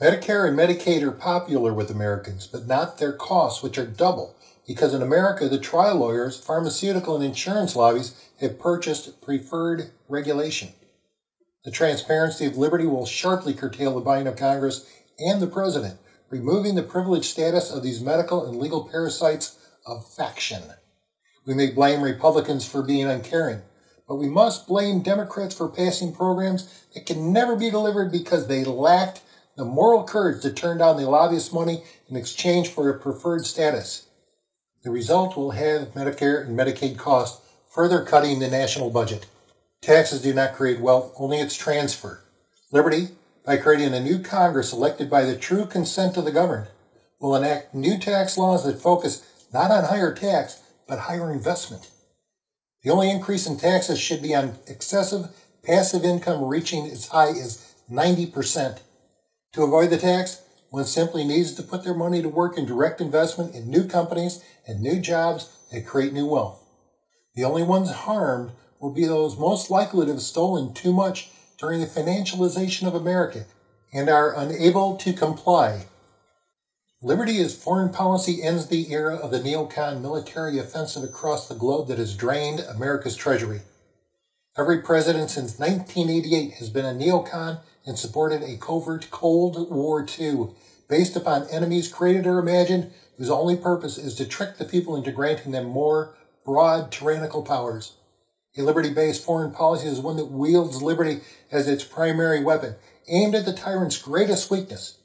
Medicare and Medicaid are popular with Americans, but not their costs, which are double, because in America, the trial lawyers, pharmaceutical, and insurance lobbies have purchased preferred regulation. The transparency of liberty will sharply curtail the buying of Congress and the President, removing the privileged status of these medical and legal parasites of faction. We may blame Republicans for being uncaring, but we must blame Democrats for passing programs that can never be delivered because they lacked the moral courage to turn down the lobbyist money in exchange for a preferred status. The result will have Medicare and Medicaid costs further cutting the national budget. Taxes do not create wealth, only its transfer. Liberty, by creating a new Congress elected by the true consent of the governed, will enact new tax laws that focus not on higher tax, but higher investment. The only increase in taxes should be on excessive passive income reaching as high as 90%. To avoid the tax, one simply needs to put their money to work in direct investment in new companies and new jobs that create new wealth. The only ones harmed will be those most likely to have stolen too much during the financialization of America and are unable to comply. Liberty as foreign policy ends the era of the neocon military offensive across the globe that has drained America's treasury. Every president since 1988 has been a neocon and supported a covert Cold War II based upon enemies created or imagined whose only purpose is to trick the people into granting them more broad tyrannical powers. A liberty-based foreign policy is one that wields liberty as its primary weapon, aimed at the tyrant's greatest weakness,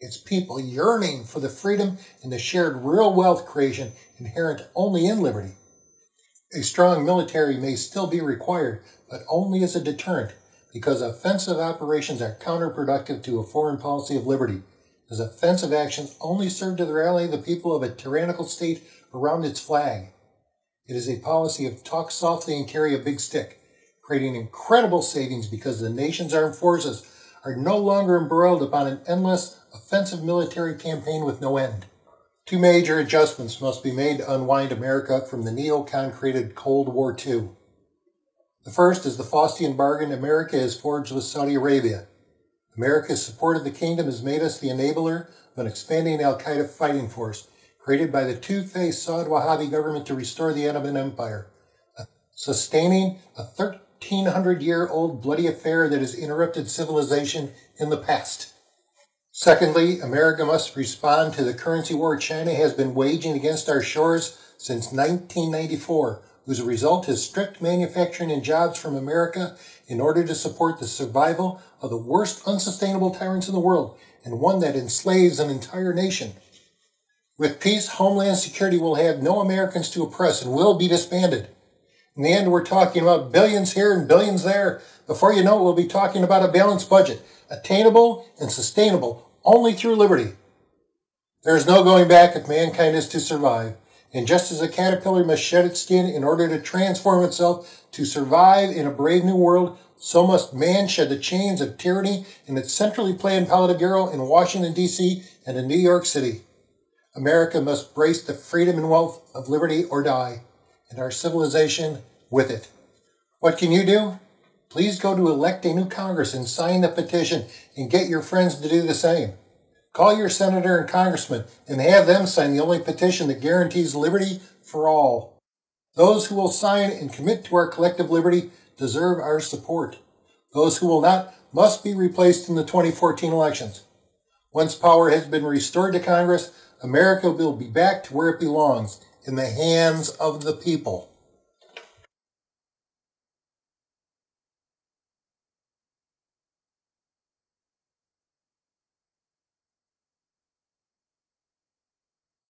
its people yearning for the freedom and the shared real wealth creation inherent only in liberty. A strong military may still be required, but only as a deterrent, because offensive operations are counterproductive to a foreign policy of liberty, as offensive actions only serve to rally the people of a tyrannical state around its flag. It is a policy of talk softly and carry a big stick, creating incredible savings because the nation's armed forces are no longer embroiled upon an endless offensive military campaign with no end. Two major adjustments must be made to unwind America from the neocon-created Cold War II. The first is the Faustian bargain America has forged with Saudi Arabia. America's support of the kingdom has made us the enabler of an expanding al-Qaeda fighting force created by the two-faced Saud Wahhabi government to restore the Ottoman Empire, sustaining a 1,300-year-old bloody affair that has interrupted civilization in the past. Secondly, America must respond to the currency war China has been waging against our shores since 1994, whose result is stripped manufacturing and jobs from America in order to support the survival of the worst unsustainable tyrants in the world, and one that enslaves an entire nation. With peace, Homeland Security will have no Americans to oppress and will be disbanded. In the end, we're talking about billions here and billions there. Before you know it, we'll be talking about a balanced budget, attainable and sustainable only through liberty. There is no going back if mankind is to survive. And just as a caterpillar must shed its skin in order to transform itself to survive in a brave new world, so must man shed the chains of tyranny in its centrally planned Politburo in Washington, D.C. and in New York City. America must brace the freedom and wealth of liberty or die, and our civilization with it. What can you do? Please go to elect a new Congress and sign the petition and get your friends to do the same. Call your senator and congressman and have them sign the only petition that guarantees liberty for all. Those who will sign and commit to our collective liberty deserve our support. Those who will not must be replaced in the 2014 elections. Once power has been restored to Congress, America will be back to where it belongs, in the hands of the people.